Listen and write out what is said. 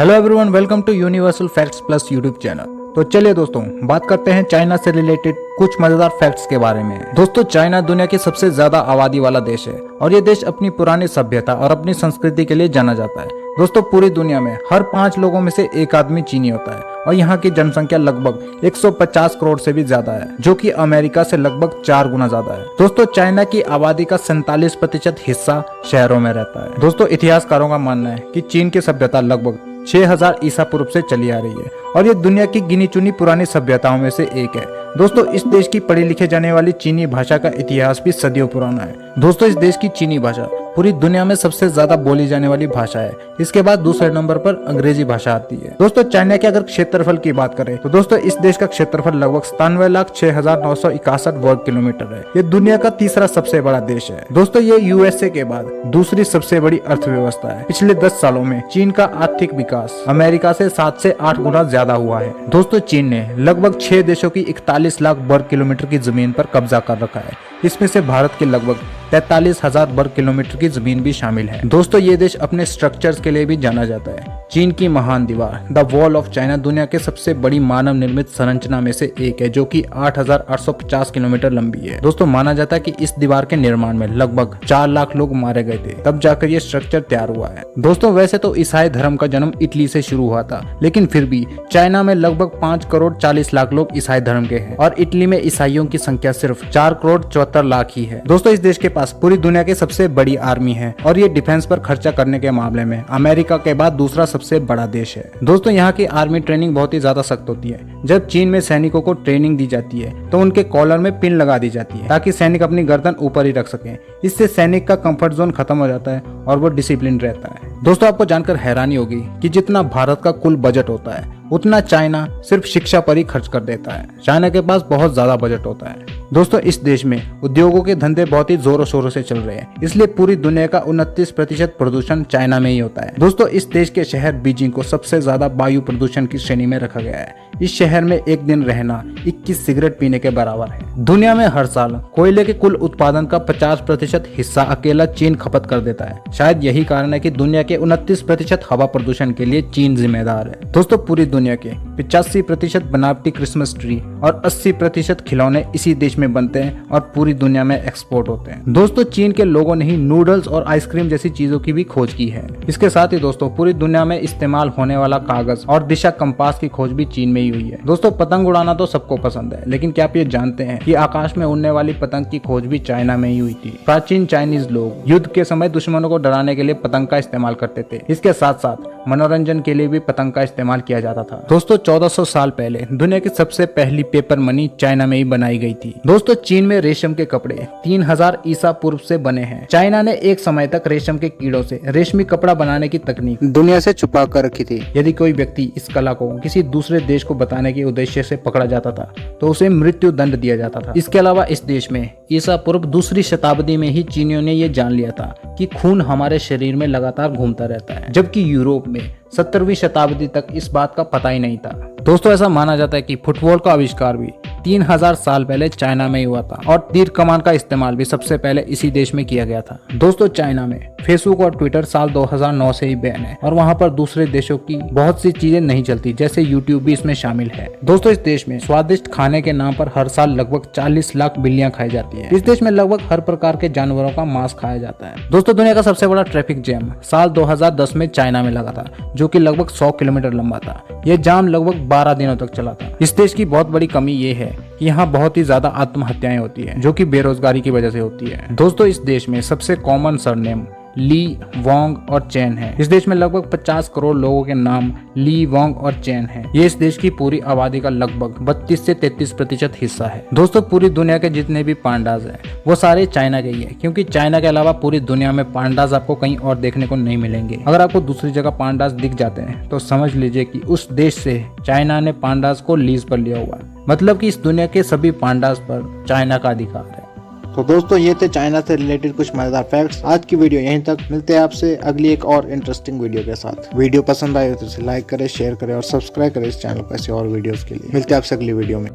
Hello everyone, welcome to universal facts plus YouTube channel. तो चलिए दोस्तों, बात करते हैं चाइना से रिलेटेड कुछ मजेदार फैक्ट्स के बारे में। दोस्तों, चाइना दुनिया की सबसे ज्यादा आबादी वाला देश है और ये देश अपनी पुरानी सभ्यता और अपनी संस्कृति के लिए जाना जाता है। दोस्तों, पूरी दुनिया में हर 5 लोगों में से एक आदमी चीनी होता है और यहाँ की जनसंख्या लगभग 150 करोड़ से भी ज्यादा है, जो कि अमेरिका से लगभग 4 गुना ज्यादा है। दोस्तों, चाइना की आबादी का 47% हिस्सा शहरों में रहता है। दोस्तों, इतिहासकारों का मानना है कि चीन की सभ्यता लगभग 6000 ईसा पूर्व से चली आ रही है और ये दुनिया की गिनी चुनी पुरानी सभ्यताओं में से एक है। दोस्तों, इस देश की पढ़ी लिखे जाने वाली चीनी भाषा का इतिहास भी सदियों पुराना है। दोस्तों, इस देश की चीनी भाषा पूरी दुनिया में सबसे ज्यादा बोली जाने वाली भाषा है। इसके बाद दूसरे नंबर पर अंग्रेजी भाषा आती है। दोस्तों, चाइना के अगर क्षेत्रफल की बात करें तो दोस्तों इस देश का क्षेत्रफल लगभग 97,06,961 वर्ग किलोमीटर है। ये दुनिया का तीसरा सबसे बड़ा देश है। दोस्तों, ये यूएसए के बाद दूसरी सबसे बड़ी अर्थव्यवस्था है। पिछले 10 सालों में चीन का आर्थिक विकास अमेरिका से 7 से 8 गुना ज्यादा हुआ है। दोस्तों, चीन ने लगभग 6 देशों की 41 लाख वर्ग किलोमीटर की जमीन पर कब्जा कर रखा है। इसमें से भारत के लगभग 43,000 वर्ग किलोमीटर की जमीन भी शामिल है। दोस्तों, ये देश अपने स्ट्रक्चर्स के लिए भी जाना जाता है। चीन की महान दीवार द वॉल ऑफ चाइना दुनिया के सबसे बड़ी मानव निर्मित संरचना में से एक है, जो कि 8,850 किलोमीटर लंबी है। दोस्तों, माना जाता है कि इस दीवार के निर्माण में लगभग 4 लाख लोग मारे गए थे, तब जाकर ये स्ट्रक्चर तैयार हुआ है। दोस्तों, वैसे तो ईसाई धर्म का जन्म इटली से शुरू हुआ था, लेकिन फिर भी चाइना में लगभग 5 करोड़ 40 लाख लोग ईसाई धर्म के हैं और इटली में ईसाइयों की संख्या सिर्फ 4 करोड़ 74 लाख ही है। दोस्तों, इस देश के पास पूरी दुनिया की सबसे बड़ी आर्मी है और ये डिफेंस पर खर्चा करने के मामले में अमेरिका के बाद दूसरा सबसे बड़ा देश है। दोस्तों, यहाँ की आर्मी ट्रेनिंग बहुत ही ज्यादा सख्त होती है। जब चीन में सैनिकों को ट्रेनिंग दी जाती है तो उनके कॉलर में पिन लगा दी जाती है ताकि सैनिक अपनी गर्दन ऊपर ही रख सकें। इससे सैनिक का कंफर्ट जोन खत्म हो जाता है और वो डिसिप्लिन रहता है। दोस्तों, आपको जानकर हैरानी होगी कि जितना भारत का कुल बजट होता है उतना चाइना सिर्फ शिक्षा पर ही खर्च कर देता है। चाइना के पास बहुत ज्यादा बजट होता है। दोस्तों, इस देश में उद्योगों के धंधे बहुत ही जोरों शोरों से चल रहे हैं, इसलिए पूरी दुनिया का 29% प्रदूषण चाइना में ही होता है। दोस्तों, इस देश के शहर बीजिंग को सबसे ज्यादा वायु प्रदूषण की श्रेणी में रखा गया है। इस शहर में एक दिन रहना 21 सिगरेट पीने के बराबर है। दुनिया में हर साल कोयले के कुल उत्पादन का 50% हिस्सा अकेला चीन खपत कर देता है। शायद यही कारण है कि दुनिया के 29% हवा प्रदूषण के लिए चीन जिम्मेदार है। दोस्तों, पूरी दुनिया के 85% बनावटी क्रिसमस ट्री और 80% खिलौने इसी देश में बनते हैं और पूरी दुनिया में एक्सपोर्ट होते हैं। दोस्तों, चीन के लोगों ने ही नूडल्स और आइसक्रीम जैसी चीजों की भी खोज की है। इसके साथ ही दोस्तों, पूरी दुनिया में इस्तेमाल होने वाला कागज और दिशा कंपास की खोज भी चीन में ही हुई है। दोस्तों, पतंग उड़ाना तो सबको पसंद है, लेकिन क्या आप ये जानते हैं कि आकाश में उड़ने वाली पतंग की खोज भी चाइना में ही हुई थी। प्राचीन चाइनीज लोग युद्ध के समय दुश्मनों को डराने के लिए पतंग का इस्तेमाल करते थे। इसके साथ साथ मनोरंजन के लिए भी पतंग का इस्तेमाल किया जाता था। दोस्तों, 1400 साल पहले दुनिया की सबसे पहली पेपर मनी चाइना में ही बनाई गई थी। दोस्तों, चीन में रेशम के कपड़े 3000 ईसा पूर्व से बने हैं। चाइना ने एक समय तक रेशम के कीड़ों से रेशमी कपड़ा बनाने की तकनीक दुनिया से छुपा कर रखी थी। यदि कोई व्यक्ति इस कला को किसी दूसरे देश को बताने के उद्देश्य से पकड़ा जाता था तो उसे मृत्यु दंड दिया जाता था। इसके अलावा इस देश में ईसा पूर्व 2री शताब्दी में ही चीनियों ने ये जान लिया था कि खून हमारे शरीर में लगातार घूमता रहता है, जबकि यूरोप में 17वीं शताब्दी तक इस बात का पता ही नहीं था। दोस्तों, ऐसा माना जाता है कि फुटबॉल का आविष्कार भी 3000 साल पहले चाइना में ही हुआ था और तीर कमान का इस्तेमाल भी सबसे पहले इसी देश में किया गया था। दोस्तों, चाइना में फेसबुक और ट्विटर साल 2009 से ही बैन है और वहाँ पर दूसरे देशों की बहुत सी चीजें नहीं चलती, जैसे यूट्यूब भी इसमें शामिल है। दोस्तों, इस देश में स्वादिष्ट खाने के नाम पर हर साल लगभग 40 लाख बिल्लियां खाई जाती है। इस देश में लगभग हर प्रकार के जानवरों का मांस खाया जाता है। दोस्तों, दुनिया का सबसे बड़ा ट्रैफिक जैम साल 2010 में चाइना में लगा था, जो कि लगभग 100 किलोमीटर लंबा था। यह जाम लगभग 12 दिनों तक चला था। इस देश की बहुत बड़ी कमी ये है कि यहाँ बहुत ही ज्यादा आत्महत्याएं होती है, जो कि बेरोजगारी की वजह से होती है। दोस्तों, इस देश में सबसे कॉमन सरनेम ली, वोंग और चैन है। इस देश में लगभग 50 करोड़ लोगों के नाम ली, वोंग और चैन है। ये इस देश की पूरी आबादी का लगभग 32 से 33% हिस्सा है। दोस्तों, पूरी दुनिया के जितने भी पांडाज हैं वो सारे चाइना के ही है, क्योंकि चाइना के अलावा पूरी दुनिया में पांडाज आपको कहीं और देखने को नहीं मिलेंगे। अगर आपको दूसरी जगह पांडाज दिख जाते हैं तो समझ लीजिए कि उस देश से चाइना ने पांडाज को लीज पर लिया हुआ है। मतलब कि इस दुनिया के सभी पांडाज पर चाइना का अधिकार है। तो दोस्तों, ये थे चाइना से रिलेटेड कुछ मजेदार फैक्ट्स। आज की वीडियो यहीं तक। मिलते हैं आपसे अगली एक और इंटरेस्टिंग वीडियो के साथ। वीडियो पसंद आए तो इसे लाइक करें, शेयर करें और सब्सक्राइब करें इस चैनल को ऐसे और वीडियोस के लिए। मिलते हैं आपसे अगली वीडियो में।